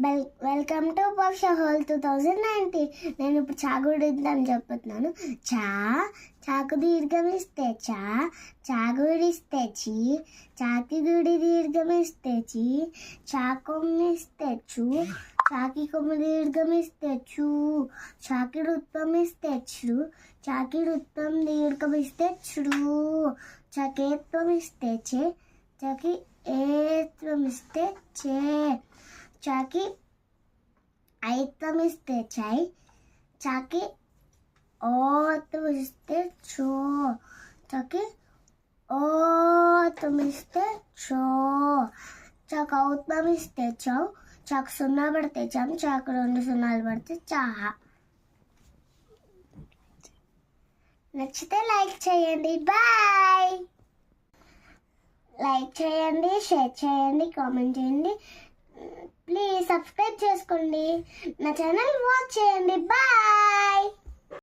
Welcome to పక్ష whole 2019. నేను ఇప్పుడు చాగుడిద్దని చెప్తున్నాను. చాకు దీర్ఘమిస్తే చాగుడిస్తే చాకి గుడి దీర్ఘమిస్తే చాకొమ్మిస్తే చాకి కొమ్ము దీర్ఘమిస్తే చాకి రుత్వమిస్తే చాకి రుత్వం దీర్ఘమిస్తే చాకేత్వమిస్తే చాకి ఏత్వమిస్తే చాకి ఐత్వమిస్తే చాకి ఓత్వమిస్తే చాకి ఓత్వమిస్తే చాకు ఔత్వమిస్తే చాకు సున్నా పడితే చాకు 2 సున్నాలు పడితే చాహ. నచ్చితే లైక్ చేయండి. బాయ్. లైక్ చేయండి, షేర్ చేయండి, కామెంట్ చేయండి. ప్లీజ్ సబ్స్క్రైబ్ చేసుకోండి, నా ఛానల్ వాచ్ చేయండి. బాయ్.